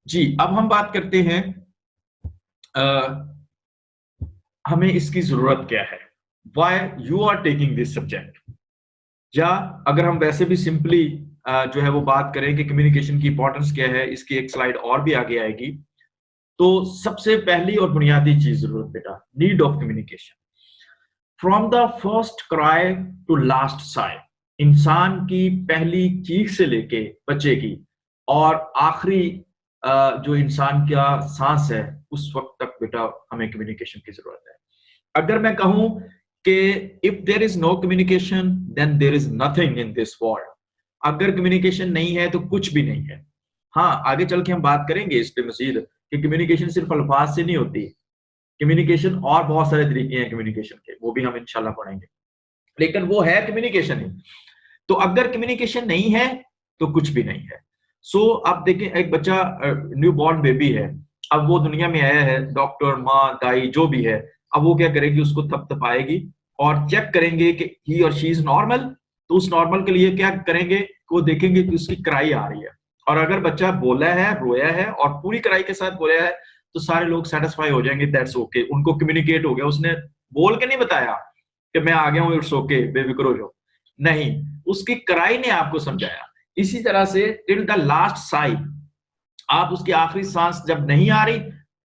जी, अब हम बात करते हैं हमें इसकी जरूरत क्या है, why you are taking this subject. या अगर हम वैसे भी सिंपली जो है वो बात करें कि कम्युनिकेशन की इंपॉर्टेंस क्या है, इसकी एक स्लाइड और भी आगे आएगी। तो सबसे पहली और बुनियादी चीज जरूरत बेटा, need of communication. From the first cry to last sigh, इंसान की पहली चीख से लेके बच्चे की और आखिरी जो इंसान का सांस है उस वक्त तक बेटा हमें कम्युनिकेशन की जरूरत है। अगर मैं कहूं कि if there is no communication then there is nothing in this world, अगर कम्युनिकेशन नहीं है तो कुछ भी नहीं है। हाँ, आगे चल के हम बात करेंगे इस पे मजीद कि कम्युनिकेशन सिर्फ अल्फाज से नहीं होती, कम्युनिकेशन और बहुत सारे तरीके हैं कम्युनिकेशन के, वो भी हम इंशाल्लाह पढ़ेंगे, लेकिन वो है कम्युनिकेशन ही। तो अगर कम्युनिकेशन नहीं है तो कुछ भी नहीं है। सो आप देखें, एक बच्चा न्यू बॉर्न बेबी है, अब वो दुनिया में आया है, डॉक्टर, माँ, दाई जो भी है, अब वो क्या करेगी, उसको थपथपाएगी और चेक करेंगे कि ही और शी इज नॉर्मल। तो उस नॉर्मल के लिए क्या करेंगे कि वो देखेंगे कि उसकी कराई आ रही है, और अगर बच्चा बोला है, रोया है और पूरी कराई के साथ बोला है तो सारे लोग सेटिस्फाई हो जाएंगे, दैट्स ओके, उनको कम्युनिकेट हो गया, उसने बोल के नहीं बताया कि मैं आ गया हूँ, इट्स ओके, बेफिक्र हो जाओ, नहीं, उसकी कराई ने आपको समझाया। इसी तरह से टिल द लास्ट साई, आप उसकी आखिरी सांस जब नहीं आ रही,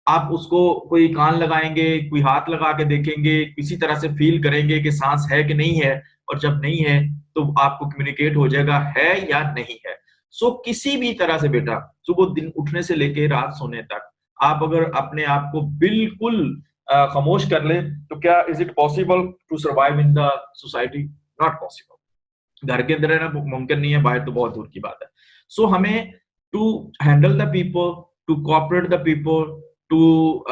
आप उसको कोई कान लगाएंगे, कोई हाथ लगा के देखेंगे, किसी तरह से फील करेंगे कि सांस है कि नहीं है, और जब नहीं है तो आपको कम्युनिकेट हो जाएगा है या नहीं है। सो किसी भी तरह से बेटा, सुबह दिन उठने से लेके रात सोने तक, आप अगर अपने आप को बिल्कुल खामोश कर ले तो क्या is it possible to survive in the society? Not possible. घर के अंदर रहना मुमकिन नहीं है, बाहर तो बहुत दूर की बात है। सो हमें to handle the people, to cooperate the people, to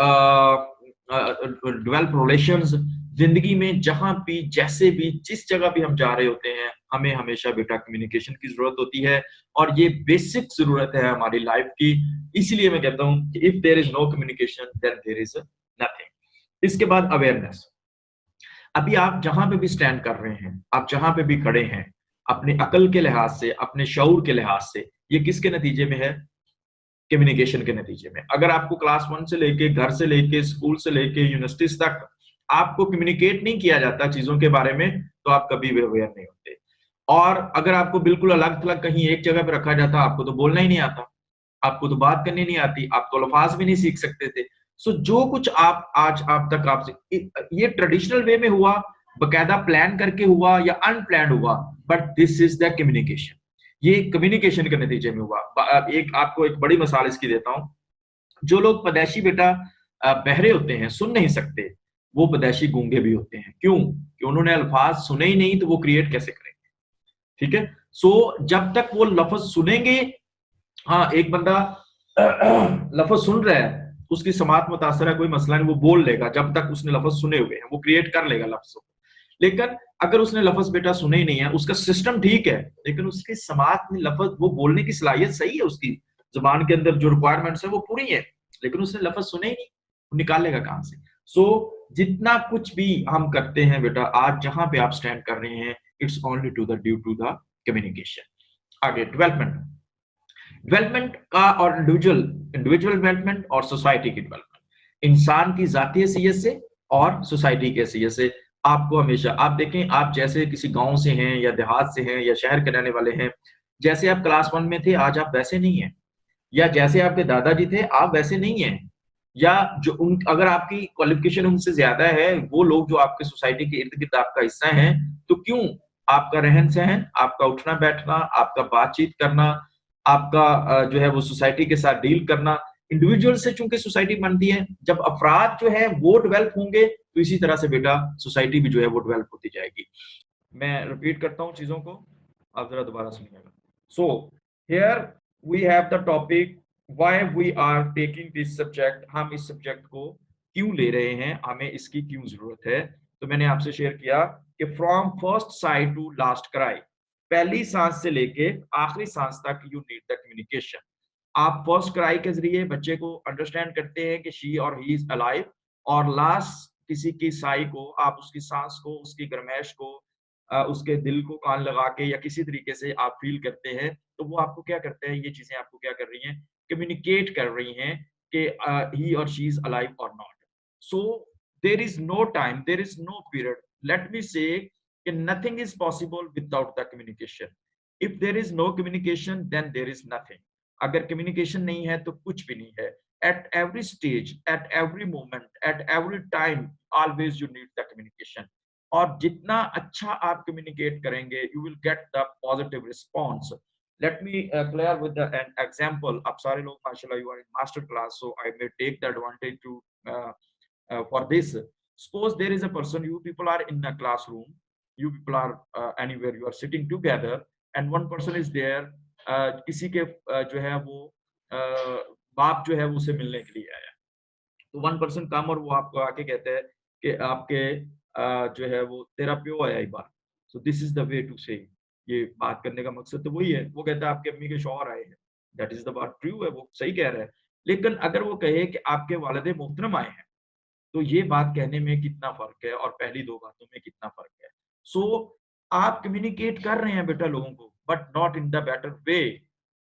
develop relations, जिंदगी में जहां भी, जैसे भी, जिस जगह भी हम जा रहे होते हैं, हमें हमेशा बेटा कम्युनिकेशन की जरूरत होती है, और ये बेसिक जरूरत है हमारी लाइफ की। इसलिए मैं कहता हूं कि if there is no communication then there is nothing. इसके बाद अवेयरनेस। अभी आप जहां पे भी स्टैंड कर रहे हैं, आप जहां पे भी खड़े हैं, अपने अकल के लिहाज से, अपने शऊर के लिहाज से, ये किसके नतीजे में है? कम्युनिकेशन के नतीजे में। अगर आपको क्लास 1 से लेके, घर से लेके, स्कूल से लेके, यूनिवर्सिटीज तक आपको कम्युनिकेट नहीं किया जाता चीजों के बारे में, तो आप कभी भी अवेयर नहीं होते। और अगर आपको बिल्कुल अलग थलग कहीं एक जगह पे रखा जाता, आपको तो बोलना ही नहीं आता, आपको तो बात करनी नहीं आती, आप तो अल्फाज भी नहीं सीख सकते थे। सो जो कुछ आप आज आप तक आपसे, ये ट्रेडिशनल वे में हुआ, बकायदा प्लान करके हुआ या अनप्लान हुआ, but this is the communication. ये कम्युनिकेशन के नतीजे में हुआ। एक आपको एक बड़ी मिसाल इसकी देता हूँ। जो लोग पैदाइशी बेटा बहरे होते हैं, सुन नहीं सकते, वो पैदाइशी गूंगे भी होते हैं। क्यों? कि उन्होंने अल्फाज सुने ही नहीं, तो वो क्रिएट कैसे करेंगे? ठीक है। सो जब तक वो लफ्ज सुनेंगे, हाँ, एक बंदा लफ्ज सुन रहा है, उसकी समात मुतासर है, कोई मसला नहीं, वो बोल लेगा, जब तक उसने लफ्ज सुने हुए हैं वो क्रिएट कर लेगा लफ्ज। लेकिन अगर उसने लफ्ज बेटा सुने ही नहीं है, उसका सिस्टम ठीक है, लेकिन उसकी समात में लफ्ज, वो बोलने की सलाहियत सही है, उसकी जुबान के अंदर जो रिक्वायरमेंट्स है वो पूरी है, लेकिन उसने लफ्ज सुने ही नहीं, वो निकालेगा कहां से? सो जितना कुछ भी हम करते हैं बेटा, आज जहां पे आप स्टैंड कर रहे हैं, it's only to the due to the communication. आगे डेवलपमेंट। डेवलपमेंट का और इंडिविजुअल इंडिविजुअल डेवलपमेंट और सोसाइटी की डेवलपमेंट, इंसान की जाती हैसियत से और सोसाइटी की हैसियत से, आपको हमेशा, आप देखें, आप जैसे किसी गांव से हैं या देहात से हैं या शहर के रहने वाले हैं, जैसे आप क्लास 1 में थे, आज आप वैसे नहीं हैं, या जैसे आपके दादाजी थे आप वैसे नहीं हैं, या जो उन, अगर आपकी क्वालिफिकेशन उनसे ज्यादा है, वो लोग जो आपके सोसाइटी के इर्द गिर्द आपका हिस्सा हैं, तो क्यों? आपका रहन सहन, आपका उठना बैठना, आपका बातचीत करना, आपका जो है वो सोसाइटी के साथ डील करना, इंडिविजुअल से चूंकि सोसाइटी बनती है, जब अफराद जो है वो डेवलप होंगे, तो इसी तरह से बेटा सोसाइटी भी जो है वो डेवलप होती जाएगी। मैं रिपीट करता हूँ चीजों को, आप जरा दोबारा सुनिएगा। So here we have the topic why we are taking this subject, हम इस सब्जेक्ट को क्यों ले रहे हैं, हमें इसकी क्यों जरूरत है। तो मैंने आपसे शेयर किया कि from first side to last cry, पहली सांस से लेके आखिरी सांस तक यू नीड द कम्युनिकेशन। आप फर्स्ट क्राई के जरिए बच्चे को अंडरस्टैंड करते हैं कि शी और ही इज अलाइव, और लास्ट किसी की साई को, आप उसकी सांस को, उसकी गरमैश को, उसके दिल को कान लगा के या किसी तरीके से आप फील करते हैं, तो वो आपको क्या करते हैं, ये चीजें आपको क्या कर रही हैं, कम्युनिकेट कर रही हैं कि ही और शी इज अलाइव और not. So there is no time, there is no period. Let me say कि nothing is possible without the communication. If there is no communication then there is nothing. अगर communication नहीं है तो कुछ भी नहीं है. At every stage, at every moment, at every time, always you need the communication. और जितना अच्छा आप communicate करेंगे, you will get the positive response. Let me clear with an example. आप सारे लोग माशाल्लाह you are in master class, so I may take the advantage to for this. Suppose there is a person, you people are in a classroom, you people are anywhere, you are sitting together, and one person is there. किसी के जो है वो बाप जो है वो उसे मिलने के लिए आया. तो वन पर्सन कम और वो आपको आके कहते हैं कि आपके जो है वो तेरा प्यो आया एक बार. So this is the way to say. ये बात करने का मकसद तो वही है. वो कहता है आपके अम्मी के शौहर आए हैं. दैट इज द बात ट्रू है, वो सही कह रहा है. लेकिन अगर वो कहे कि आपके वालिद मोहतरम आए हैं, तो ये बात कहने में कितना फर्क है और पहली दो बातों में कितना फर्क है. सो आप कम्युनिकेट कर रहे हैं बेटा लोगों को, but not in the better way.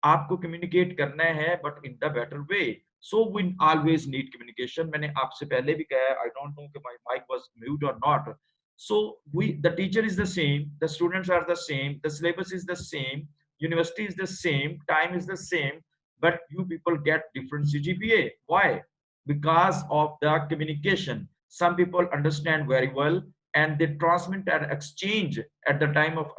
आपको कम्युनिकेट करना है but in the better way. So we always need communication. मैंने आपसे पहले भी कहा, आई डोंट नो कि माय माइक वाज म्यूट और not. So we the teacher is the same, the students are the same, the syllabus is the same, university is the same, time is the same, but you people get different CGPA. Why? Because of the communication. Some people understand very well and they transmit and exchange at the time of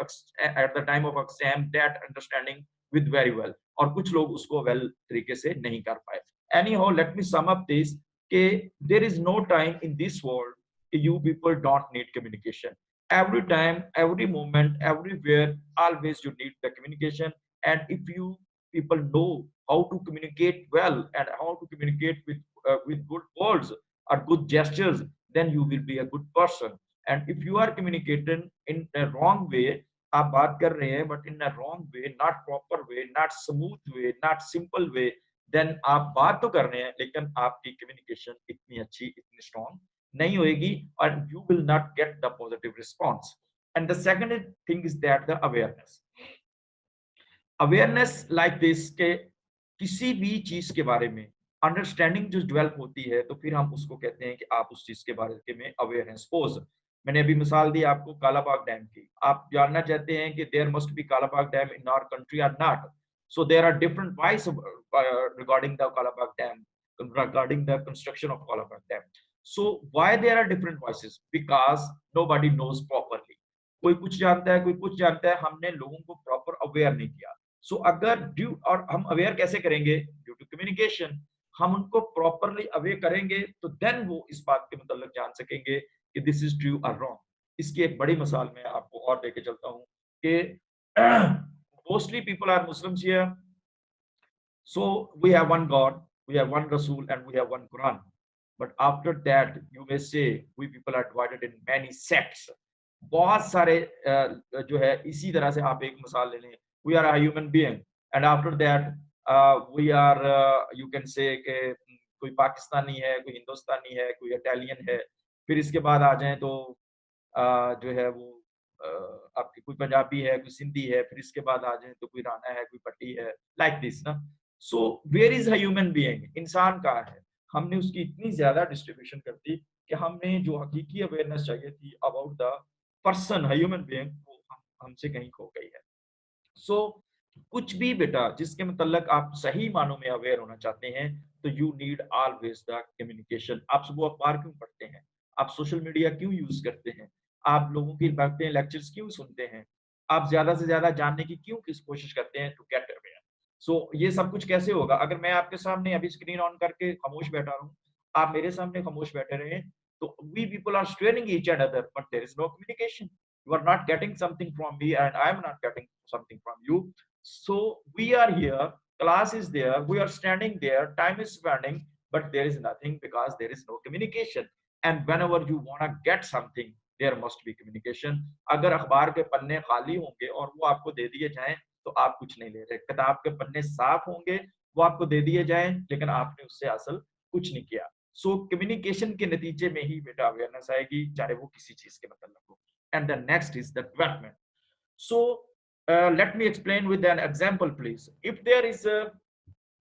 exam that understanding with very well. और कुछ लोग उसको well तरीके से नहीं कर पाए. Anyhow, let me sum up this कि there is no time in this world you people don't need communication. Every time, every moment, everywhere, always you need the communication. And if you people know how to communicate well and how to communicate with good words or good gestures, then you will be a good person. And if you are communicating in a wrong way, आप बात कर रहे हैं but in a wrong way, not proper way, not smooth way, not simple way, then आप बात तो कर रहे हैं लेकिन आपकी communication इतनी अच्छी, इतनी strong नहीं होएगी and you will not get the positive response. And the second thing is that the awareness. Awareness like this के किसी भी चीज के बारे में अंडरस्टैंडिंग जो डेवलप होती है तो फिर हम उसको कहते हैं कि आप उस चीज के बारे में अवेयर हैं. सपोज मैंने अभी मिसाल दी आपको कालाबाग डैम की. आप जानना चाहते हैं कि there must be Kalabagh dam in our country और not. So there are different voice regarding the Kalabagh dam, regarding the construction of Kalabag Dam. So why there are different voices? Because nobody knows properly. कोई कुछ जानता है, कोई कुछ जानता है. हमने लोगों को प्रॉपर अवेयर नहीं किया. सो अगर ड्यू और हम अवेयर कैसे करेंगे? Due to communication. हम उनको प्रॉपरली अवेयर करेंगे तो देन वो इस बात के मतलब जान सकेंगे कि दिस इज ट्रू और रॉन्ग. इसकी एक बड़ी मिसाल मैं आपको और लेके चलता हूँ कि mostly people are Muslims here. So we have one God, we have one Rasul and we have one Quran. But after that, you may say we people are divided in many sects. बहुत सारे जो है इसी तरह से आप एक मिसाल ले लें. We are a human being and after that we are you can say कि कोई पाकिस्तानी है, कोई हिंदुस्तानी है, कोई इटालियन है. फिर इसके बाद आ जाएं तो जो है वो आपकी कोई पंजाबी है, कोई सिंधी है. फिर इसके बाद आ जाएं तो कोई राणा है, कोई पट्टी है. लाइक दिस ना. So where is human being? इंसान कहाँ है? हमने उसकी इतनी ज्यादा डिस्ट्रीब्यूशन कर दी कि हमने जो हकीकी अवेयरनेस चाहिए थी about the person human being वो हमसे कहीं खो गई है. सो कुछ भी बेटा जिसके मतलब आप सही मानों में अवेयर होना चाहते हैं तो you need always the communication. आप सुबह अखबार क्यों पढ़ते हैं? आप सोशल मीडिया क्यों यूज करते हैं? आप लोगों की बातें लेक्चर्स क्यों सुनते हैं? आप ज्यादा से ज्यादा जानने की क्यों किस कोशिश करते हैं टू गेट अवेयर? सो ये सब कुछ कैसे होगा? अगर मैं आपके सामने अभी स्क्रीन ऑन करके खामोश बैठा रहूं, आप मेरे सामने खामोश बैठे रहे, तो we people are staring each and other but there is no communication. You are not getting something from me and I am not getting something from you. So we are here, class is there, we are standing there, time is spending, but there is nothing because there is no communication. And whenever you want to get something, there must be communication. अगर अखबार के पन्ने खाली होंगे और वो आपको दे दिए जाएं तो आप कुछ नहीं ले रहे. किताब के पन्ने साफ होंगे, वो आपको दे दिए जाएं लेकिन आपने उससे असल कुछ नहीं किया. सो कम्युनिकेशन के नतीजे में ही बेटा अवेयरनेस आएगी, चाहे वो किसी चीज के मतलब हो. And the next is the development. So let me explain with an example please. If there is a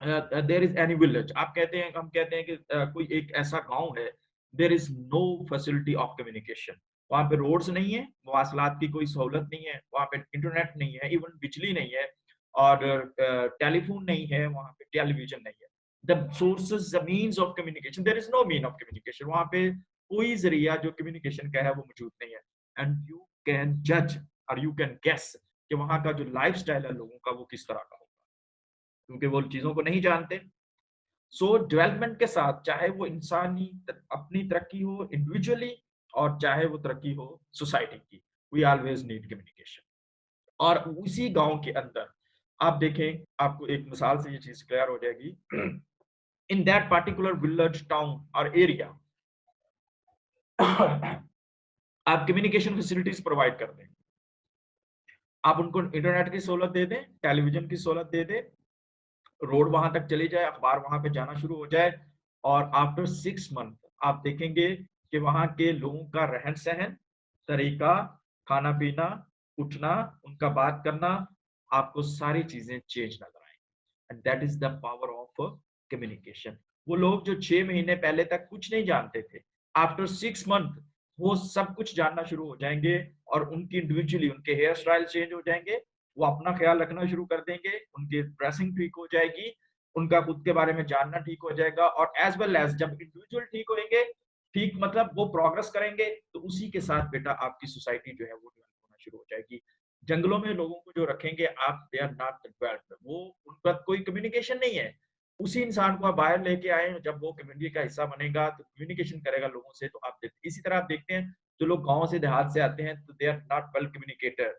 there is any village, आप कहते हैं, हम कहते हैं कि कोई एक ऐसा गांव है, there is no facility of communication, वहां पे रोड्स नहीं है, मवासलात की कोई सहूलत नहीं है, वहां पे इंटरनेट नहीं है, इवन बिजली नहीं है, और टेलीफोन नहीं है, वहां पे टेलीविजन नहीं है, the sources, the means of communication, there is no mean of communication, वहां पे कोई जरिया जो कम्युनिकेशन का है वो मौजूद नहीं है। एंड यू कैन जज और यू कैन गेस कि वहां का जो लाइफ स्टाइल है लोगों का वो किस तरह का होगा, क्योंकि वो चीजों को नहीं जानते। सो डेवलपमेंट के साथ, चाहे वो इंसानी अपनी तरक्की हो इंडिविजुअली, और चाहे वो तरक्की हो सोसाइटी की, वी ऑलवेज नीड कम्युनिकेशन। और उसी गांव के अंदर आप देखें, आपको एक मिसाल से ये चीज क्लियर हो जाएगी। In that particular village, town और एरिया, आप कम्युनिकेशन फैसिलिटीज प्रोवाइड कर दें, आप उनको इंटरनेट की सहूलत दे दें, टेलीविजन की सहूलत दे दें, रोड वहां तक चली जाए, अखबार वहां पे जाना शुरू हो जाए, और आफ्टर 6 मंथ आप देखेंगे कि वहां के लोगों का रहन सहन, तरीका, खाना पीना, उठना, उनका बात करना, आपको सारी चीजें चेंज नजर आए। And that is the power of communication. वो लोग जो 6 महीने पहले तक कुछ नहीं जानते थे, आफ्टर 6 मंथ वो सब कुछ जानना शुरू हो जाएंगे, और उनकी इंडिविजुअली उनके हेयर स्टाइल चेंज हो जाएंगे, वो अपना ख्याल रखना शुरू कर देंगे, उनकी ड्रेसिंग ठीक हो जाएगी, उनका खुद के बारे में जानना ठीक हो जाएगा, और एज वेल एज जब इंडिविजुअल ठीक होंगे, ठीक मतलब वो प्रोग्रेस करेंगे, तो उसी के साथ बेटा आपकी सोसाइटी जो है वो डेवलप होना शुरू हो जाएगी। जंगलों में लोगों को जो रखेंगे आप, दे आर नॉट डेवलप्ड, वो उनका कोई कम्युनिकेशन नहीं है। उसी इंसान को आप बाहर लेके आए, जब वो कम्युनिटी का हिस्सा बनेगा तो कम्युनिकेशन करेगा लोगों से, तो आप देखते, इसी तरह आप देखते हैं जो लोग गांव से देहात से आते हैं, तो they are not well communicator,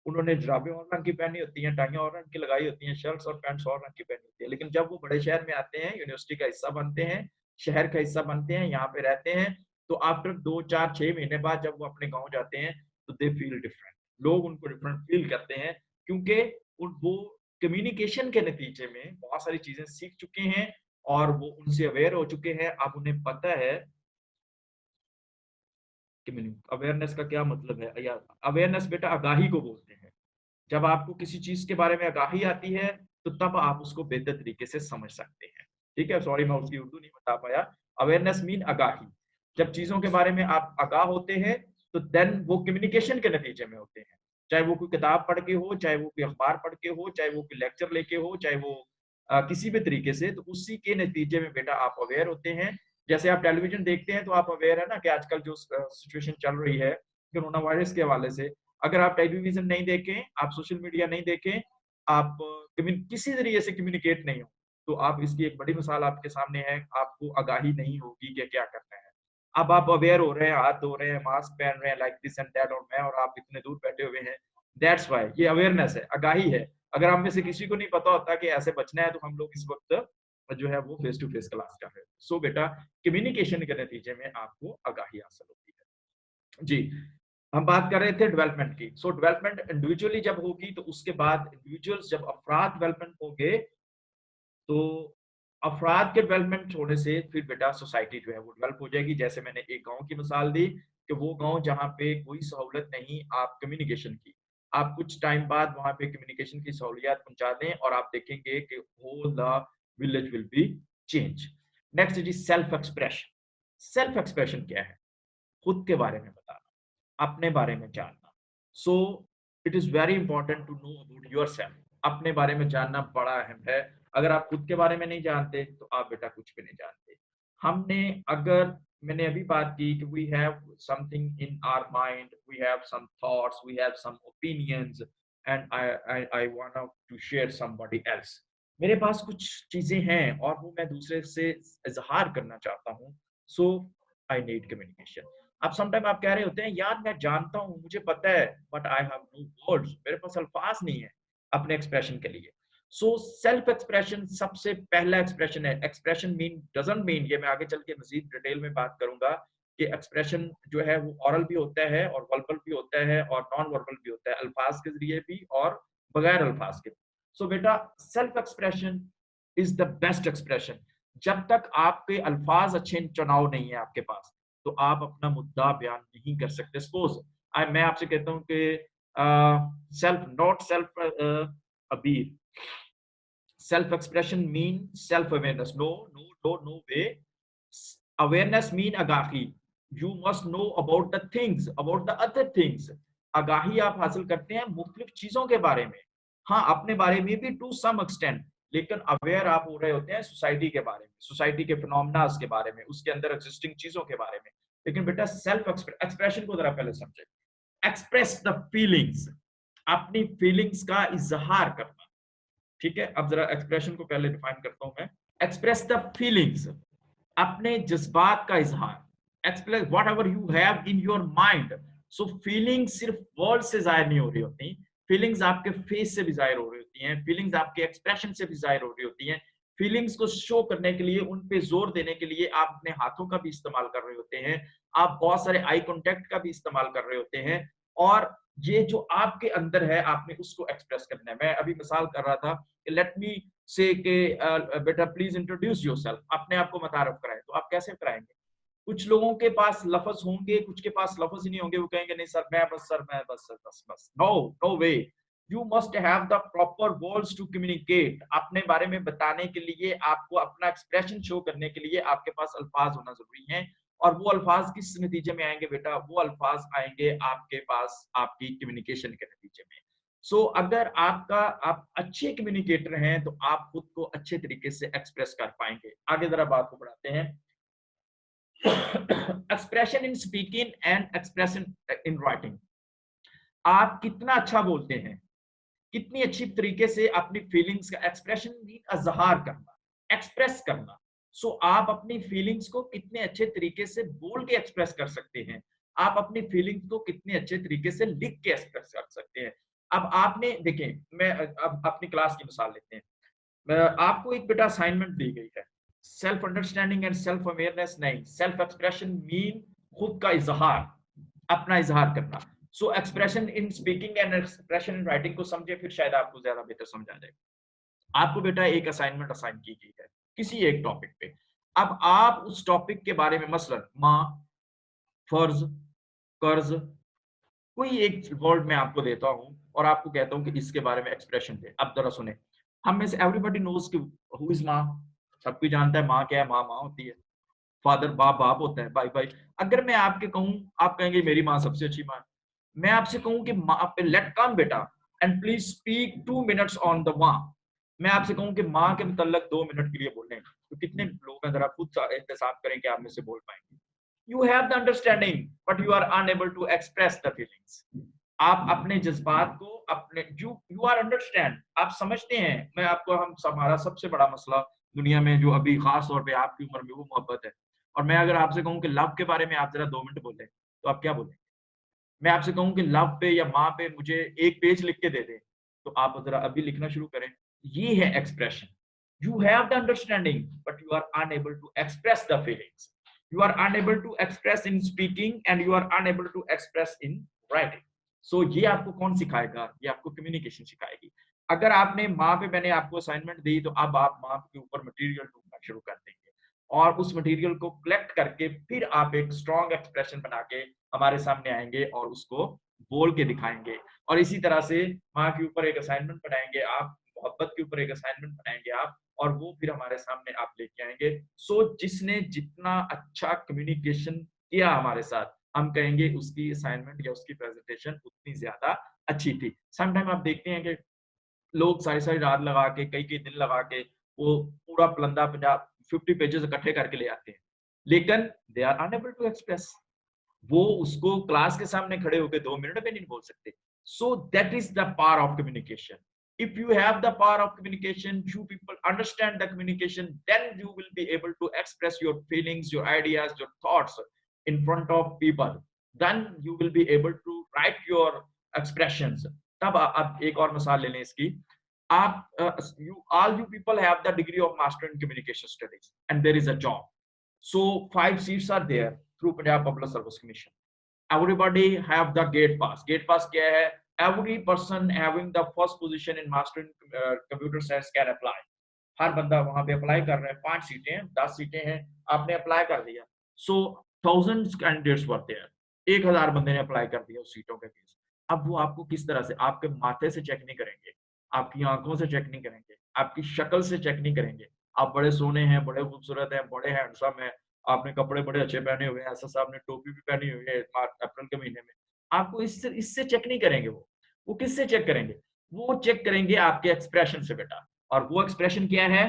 उन्होंने जुराबें और रंग की पहनी होती हैं, टाइयां और रंग की लगाई होती हैं, शर्ट्स और पैंट्स और रंग की पहनी होती है, लेकिन जब वो बड़े शहर में आते हैं, यूनिवर्सिटी का हिस्सा बनते हैं, शहर का हिस्सा बनते हैं, यहाँ पे रहते हैं, तो आफ्टर 2 4 6 महीने बाद जब वो अपने गाँव जाते हैं, तो दे फील डिफरेंट, लोग उनको डिफरेंट फील करते हैं, क्योंकि वो कम्युनिकेशन के नतीजे में बहुत सारी चीजें सीख चुके हैं, और वो उनसे अवेयर हो चुके हैं, अब उन्हें पता है कि अवेयरनेस का क्या मतलब है, या अवेयरनेस बेटा आगाही को बोलते हैं। जब आपको किसी चीज के बारे में आगाही आती है, तो तब आप उसको बेहतर तरीके से समझ सकते हैं। ठीक है, सॉरी मैं उसकी उर्दू नहीं बता पाया। अवेयरनेस मीन आगाही। जब चीजों के बारे में आप आगाह होते हैं, तो देन वो कम्युनिकेशन के नतीजे में होते हैं, चाहे वो कोई किताब पढ़ के हो, चाहे वो कोई अखबार पढ़ के हो, चाहे वो कोई लेक्चर लेके हो, चाहे वो किसी भी तरीके से, तो उसी के नतीजे में बेटा आप अवेयर होते हैं। जैसे आप टेलीविजन देखते हैं, तो आप अवेयर है ना कि आजकल जो सिचुएशन चल रही है कोरोना वायरस के हवाले से, अगर आप टेलीविजन नहीं देखें, आप सोशल मीडिया नहीं देखें, आप किसी तरीके से कम्युनिकेट नहीं हो, तो आप इसकी एक बड़ी मिसाल आपके सामने है, आपको आगाही नहीं होगी कि क्या करना है। अब आप अवेयर हो रहे हैं, हाथ धो रहे हैं, मास्क पहन रहे हैं, लाइक दिस एंड दैट, और मैं और आप इतने दूर बैठे हुए हैं, दैट्स वाई, ये अवेयरनेस है, आगाही है। अगर हम में से किसी को नहीं पता होता कि ऐसे बचना है, तो हम लोग इस वक्त जो है वो फेस टू फेस क्लास कर रहे हैं। सो बेटा, कम्युनिकेशन के नतीजे में आपको आगाही हासिल होती है। जी, हम बात कर रहे थे डेवलपमेंट की। सो डेवलपमेंट इंडिविजुअली जब होगी, तो उसके बाद इंडिविजुअल्स, जब अफराद डेवलपमेंट होंगे, तो अफराद के डेवलपमेंट होने से फिर बेटा सोसाइटी जो है वो डेवलप हो जाएगी। जैसे मैंने एक गांव की मिसाल दी कि वो गांव जहाँ पे कोई सहूलत नहीं आप कम्युनिकेशन की, आप कुछ टाइम बाद वहां पे कम्युनिकेशन की सहूलियत पहुंचा दें, और आप देखेंगे कि whole the village will be change. Next जी, सेल्फ एक्सप्रेशन। सेल्फ एक्सप्रेशन क्या है? खुद के बारे में बताना, अपने बारे में जानना। So it is very important to know about your yourself बारे में जानना बड़ा अहम है। अगर आप खुद के बारे में नहीं जानते, तो आप बेटा कुछ भी नहीं जानते। हमने, अगर मैंने अभी बात की कि we have something in our mind, we have some thoughts, we have some opinions, and I want to share somebody else. मेरे पास कुछ चीजें हैं और वो मैं दूसरे से इजहार करना चाहता हूँ। सो आई नीड कम्युनिकेशन। अब समटाइम आप कह रहे होते हैं, यार मैं जानता हूँ, मुझे पता है, but I have no words, मेरे पास अल्फाज नहीं है अपने एक्सप्रेशन के लिए। सो सेल्फ एक्सप्रेशन सबसे पहला एक्सप्रेशन है। एक्सप्रेशन मीन डजंट मीन, ये मैं आगे चल के मजीद डिटेल में बात करूंगा कि एक्सप्रेशन जो है वो ऑरल भी होता है, और वर्बल भी होता है, और नॉन वर्बल भी होता है, अल्फाज के जरिए भी और बगैर अल्फाज के। सो बेटा, self expression is the best expression. जब तक आपके अल्फाज अच्छे चुनाव नहीं है आपके पास, तो आप अपना मुद्दा बयान नहीं कर सकते। सपोज मैं आपसे कहता हूँ कि सेल्फ, नॉट सेल्फ अबीर, Self expression mean self awareness. No way. Awareness mean agahi. You must know about the things, about the other things. आगाही आप हासिल करते हैं मुख्तलिफ चीजों के बारे में, हाँ अपने बारे में भी टू सम एक्सटेंट, लेकिन अवेयर आप हो रहे होते हैं सोसाइटी के बारे में, सोसाइटी के फिनोमेनास के बारे में, उसके अंदर एग्जिस्टिंग चीजों के बारे में। लेकिन बेटा सेल्फ एक्सप्रेशन को जरा पहले समझे। एक्सप्रेस द फीलिंग्स, अपनी फीलिंग्स का इजहार करना। ठीक है, अब जरा एक्सप्रेशन को पहले डिफाइन करता हूं मैं। एक्सप्रेस द फीलिंग्स, अपने जज्बात का इजहार। Express what ever you have in your mind. So feelings सिर्फ वर्ड से जाहिर नहीं हो रही होती, फीलिंग्स आपके फेस से भी जाहिर हो रही होती हैं, फीलिंग्स आपके एक्सप्रेशन से भी जाहिर हो रही होती हैं। फीलिंग्स को शो करने के लिए, उन पे जोर देने के लिए आप अपने हाथों का भी इस्तेमाल कर रहे होते हैं, आप बहुत सारे आई कांटेक्ट का भी इस्तेमाल कर रहे होते हैं, और ये जो आपके अंदर है आपने उसको एक्सप्रेस करना है। मैं अभी मिसाल कर रहा था, लेट मी से के बेटा प्लीज इंट्रोड्यूस योरसेल्फ, अपने आप को मुतारफ कराएं, तो आप कैसे कराएंगे? कुछ लोगों के पास लफ्ज होंगे, कुछ के पास लफ्ज ही नहीं होंगे, वो कहेंगे नहीं सर मैं बस, सर मैं बस, सर बस बस। No no way, you must have the proper words to communicate. अपने बारे में बताने के लिए, आपको अपना एक्सप्रेशन शो करने के लिए आपके पास अल्फाज होना जरूरी है। और वो अल्फाज किस नतीजे में आएंगे बेटा? वो अल्फाज आएंगे आपके पास आपकी कम्युनिकेशन के नतीजे में। अगर आप अच्छे कम्युनिकेटर हैं तो आप खुद को अच्छे तरीके से एक्सप्रेस कर पाएंगे। आगे जरा बात को बढ़ाते हैं। Expression in speaking and expression in writing. आप कितना अच्छा बोलते हैं, कितनी अच्छी तरीके से अपनी फीलिंग्स का एक्सप्रेशन भी इजहार करना, एक्सप्रेस करना। आप अपनी फीलिंग्स को कितने अच्छे तरीके से बोल के एक्सप्रेस कर सकते हैं, आप अपनी फीलिंग्स को कितने अच्छे तरीके से लिख के एक्सप्रेस कर सकते हैं। अब आपने देखें, मैं अब अपनी क्लास की मिसाल लेते हैं। आपको एक बेटा असाइनमेंट दी गई है, self understanding and self awareness नहीं, सेल्फ एक्सप्रेशन मीन खुद का इजहार, अपना इजहार करना। Expression in speaking and expression in writing को समझे, फिर शायद आपको ज्यादा बेहतर समझ आ जाए। आपको बेटा एक असाइनमेंट असाइन की गई है किसी एक टॉपिक पे। अब आप उस टॉपिक के बारे में मसलन माँ, फर्ज, कर्ज, कोई एक वर्ड मैं आपको देता हूं और आपको कहता हूं कि इसके बारे में एक्सप्रेशन दे। अब जरा सुने, हम में से एवरीबॉडी नोज कि हु इज माँ, सब कोई जानता है माँ क्या है, माँ माँ होती है, फादर बाप बाप होता है, भाई भाई। अगर मैं आपके कहूं, आप कहेंगे मेरी माँ सबसे अच्छी माँ है। मैं आपसे कहूं कि माँ पे लेट कम बेटा and please speak 2 minutes on the माँ। मैं आपसे कहूं कि माँ के मुतल्लक 2 मिनट के लिए बोलने, तो कितने लोग हैं जरा खुद एहतसाब करें कि आप में से बोल पाएंगे। You have the understanding, but you are unable to express the feelings. आप अपने जज्बात को अपने you are understand, आप समझते हैं। मैं आपको हमारा सबसे बड़ा मसला दुनिया में जो अभी खास तौर पे आपकी उम्र में, वो मोहब्बत है। और मैं अगर आपसे कहूं कि लव के बारे में आप जरा 2 मिनट बोले, तो आप क्या बोलेंगे? मैं आपसे कहूं कि लव पे या माँ पे मुझे एक पेज लिख के दे दें, तो आप जरा अभी लिखना शुरू करें। ये है expression. You have the understanding but you are unable to express the feelings. You are unable to express in speaking and you are unable to express in writing. ये आपको कौन सिखाएगा? ये आपको कम्युनिकेशन सिखाएगी। अगर आपने माँ पे, मैंने आपको असाइनमेंट दी, तो अब आप माँ के ऊपर मटेरियल ढूंढना शुरू कर देंगे और उस मटेरियल को कलेक्ट करके फिर आप एक स्ट्रॉन्ग एक्सप्रेशन बना के हमारे सामने आएंगे और उसको बोल के दिखाएंगे। और इसी तरह से माँ के ऊपर एक असाइनमेंट बनाएंगे आप, मोहब्बत के ऊपर एक असाइनमेंट बनाएंगे आप, और वो फिर हमारे सामने आप लेके आएंगे। जिसने जितना अच्छा कम्युनिकेशन किया हमारे साथ, हम कहेंगे उसकी असाइनमेंट या उसकी प्रेजेंटेशन उतनी ज्यादा अच्छी थी। समटाइम आप देखते हैं कि लोग सारी सारी रात लगा के, कई कई दिन लगा के वो पूरा पलंदा 50 पेजेस इकट्ठे करके ले आते हैं, लेकिन they are unable to express. वो उसको क्लास के सामने खड़े होकर 2 मिनट में नहीं बोल सकते। That is the power of communication. If you have the power of communication, you people understand the communication, then you will be able to express your feelings, your ideas, your thoughts in front of people. Then you will be able to write your expressions. तब अब एक और मिसाल ले लें इसकी। आप all you people have the degree of master in communication studies and there is a job. 5 seats are there through Punjab Public Service Commission. Everybody have the gate pass. Gate pass क्या है? Every person having the first position in master in computer science can apply. हर बंदा वहां पे apply कर रहा है। 5 सीटें हैं, 10 सीटें हैं, आपने अप्लाई कर दिया। thousands candidates were there. 1000 बंदे ने अप्लाई कर दिया उस सीटों के केस। अब वो आपको किस तरह से, आपके माथे से चेक नहीं करेंगे, आपकी आंखों से चेक नहीं करेंगे, आपकी शक्ल से चेक नहीं करेंगे। आप बड़े सोने हैं, बड़े खूबसूरत हैं, बड़े हैंडसम हैं, आपने कपड़े बड़े अच्छे पहने हुए हैं, ऐसा साहब ने टोपी भी पहनी हुई है मार्च अप्रैल के महीने में। आपको इससे इससे चेक नहीं करेंगे वो। वो किससे चेक करेंगे? वो चेक करेंगे आपके एक्सप्रेशन से बेटा। और वो एक्सप्रेशन क्या है?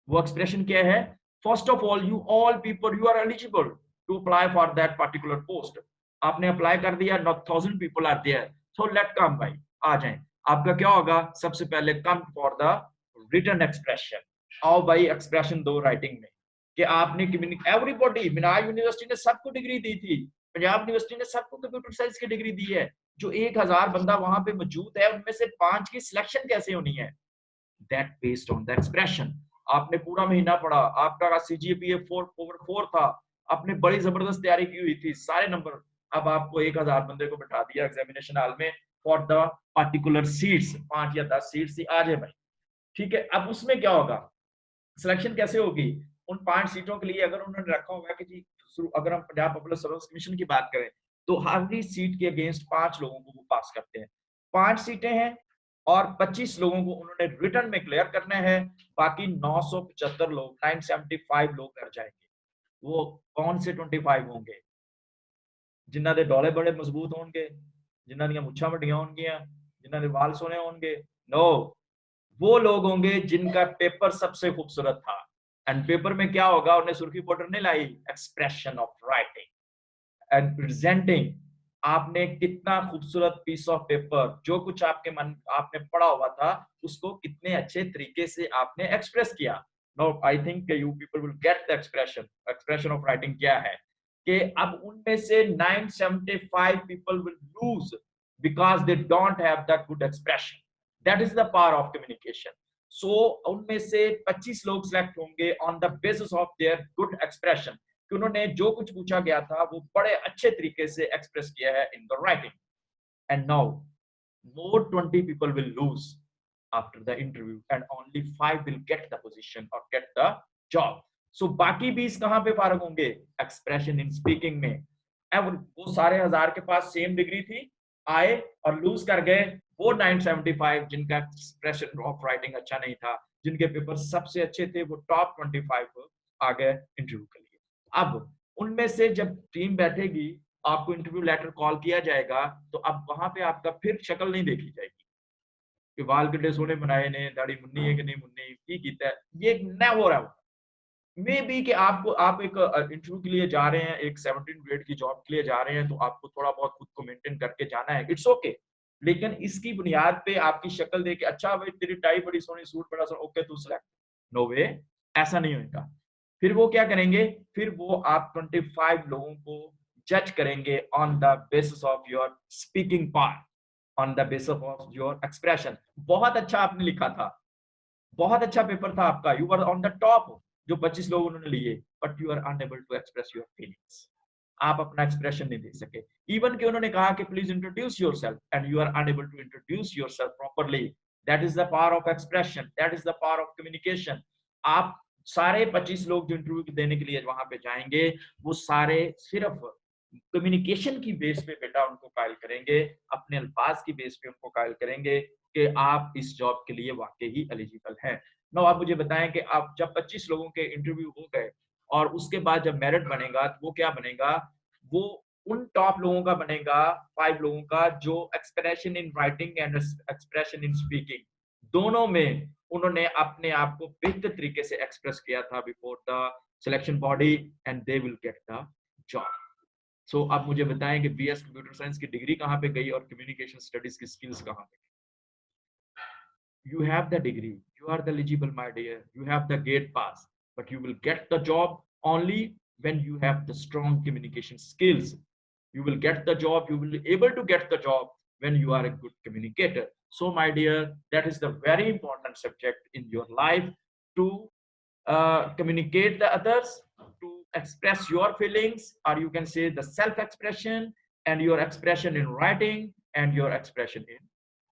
वो एक्सप्रेशन क्या है? First of all you all people you are eligible to apply for that particular post. आपने अप्लाई कर दिया, not 1000 people are there, so let come भाई, आ जाएं। आपका क्या होगा? सबसे पहले come for the written expression. आओ भाई एक्सप्रेशन दो राइटिंग में कि आपने एवरीबॉडी, मिनाज यूनिवर्सिटी ने सबको डिग्री दी थी, पंजाब यूनिवर्सिटी ने सबको कंप्यूटर साइंस की डिग्री दी है। जो 1000 बंदा वहां पे मौजूद है उनमें से 5 की सिलेक्शन कैसे होनी है? That based on the expression. आपने पूरा महीना पढ़ा, आपका सीजीपीए 4/4 था, आपने बड़ी जबरदस्त तैयारी की हुई थी, सारे नंबर। अब आपको 1000 बंदे को बैठा दिया एग्जामिनेशन हॉल में फॉर द पर्टिकुलर सीट्स, 5 या 10 सीट्स ही आ जाए भाई। ठीक है, अब उसमें क्या होगा? सिलेक्शन कैसे होगी? उन 5 सीटों के लिए अगर उन्होंने रखा होगा कि जी, अगर हम पंजाब पब्लिक सर्विस कमीशन की बात करें तो हर सीट के अगेंस्ट 5 लोगों को वो पास करते हैं। 5 सीटें हैं और 25 लोगों को उन्होंने रिटर्न में क्लियर करना है। बाकी 975 लोग, 975 लोग कर जाएंगे। वो कौन से 25 होंगे? जिन्हां दे डोले बड़े मजबूत होंगे, जिन्हां दी मुच्छां वड्डियां होंगियां, जिन्हां दे वाल सोने होंगे? नो, वो लोग होंगे जिनका पेपर सबसे खूबसूरत था। एंड पेपर में क्या होगा? उन्हें सुर्खी पाउडर नहीं लाई, expression of writing and presenting. आपने कितना खूबसूरत पीस ऑफ पेपर, जो कुछ आपके मन आपने पढ़ा हुआ था, उसको कितने अच्छे तरीके से आपने एक्सप्रेस किया। Now I think you people will get the expression. Expression of writing क्या है? कि अब उनमें से 975 people will lose because they don't have that good expression. That is the power of communication. So उनमें से 25 लोग सिलेक्ट होंगे on the basis of their good expression, कि उन्होंने जो कुछ पूछा गया था वो बड़े अच्छे तरीके से एक्सप्रेस किया है in the writing. And now more 20 people will lose after the interview and only 5 will get the position or get the job. So बाकी 20 कहां पे फारग होंगे? एक्सप्रेशन इन स्पीकिंग में। अब वो सारे 1000 के पास सेम डिग्री थी, आए और लूज कर गए वो 975 जिनका एक्सप्रेशन ऑफ राइटिंग अच्छा नहीं था, जिनके पेपर सबसे अच्छे थे, वो टॉप 25 आ गए इंटरव्यू के लिए। अब उनमें से जब टीम बैठेगी, आपको इंटरव्यू लेटर कॉल किया जाएगा, तो अब वहां पे आपका फिर शक्ल नहीं देखी जाएगी कि वाल किड्डे सोने बनाए ने, दाढ़ी मुन्नी है कि नहीं मुन्नी, की कीता है, ये न हो रहा। मे बी कि आपको आप एक इंटरव्यू के लिए जा रहे हैं, एक 17 ग्रेड की जॉब के लिए जा रहे हैं, तो आपको थोड़ा बहुत खुद को मेंटेन करके जाना है, इट्स ओके। लेकिन इसकी बुनियाद पे आपकी शक्ल देख के, अच्छा भाई तेरी टाई बड़ी सोनी, सूट बड़ा सोना, ओके तू सिलेक्ट। नो वे, ऐसा नहीं होगा। फिर वो क्या करेंगे? फिर वो आप 25 लोगों को जज करेंगे on the basis of your speaking part, on the basis of your expression. बहुत अच्छा आपने लिखा था, बहुत अच्छा पेपर था आपका, you were on the top, जो 25 लोग उन्होंने लिए, but you are unable to express your feelings. आप अपना एक्सप्रेशन नहीं दे सके। इवन कि उन्होंने कहा कि please introduce yourself and you are unable to introduce yourself properly. That is the power of expression, that is the power of communication. आप सारे 25 लोग जो इंटरव्यू देने के लिए वहां पे जाएंगे, वो सारे सिर्फ कम्युनिकेशन की बेस पे बेटा उनको कायल करेंगे, अपने अल्फाज की बेस पे उनको कायल करेंगे कि आप इस जॉब के लिए वाकई ही एलिजिबल हैं। नो, आप मुझे बताएं कि आप जब 25 लोगों के इंटरव्यू हो गए और उसके बाद जब मेरिट बनेगा, तो वो क्या बनेगा? वो उन टॉप लोगों का बनेगा, 5 लोगों का, जो expression in writing and expression in speaking दोनों में उन्होंने अपने आप को बेहतर तरीके से एक्सप्रेस किया था before the selection body, and they will get the job. So आप मुझे बताएं कि बीएस कंप्यूटर साइंस की डिग्री कहाँ पे गई और कम्युनिकेशन स्टडीज की स्किल्स कहाँ पे? You have the degree, you are eligible, my dear, you have the gate pass, but you will get the job only when you have the strong communication skills. You will get the job, you will be able to get the job when you are a good communicator. So my dear, that is the very important subject in your life, to communicate the others, to express your feelings, or you can say the self expression, and your expression in writing and your expression in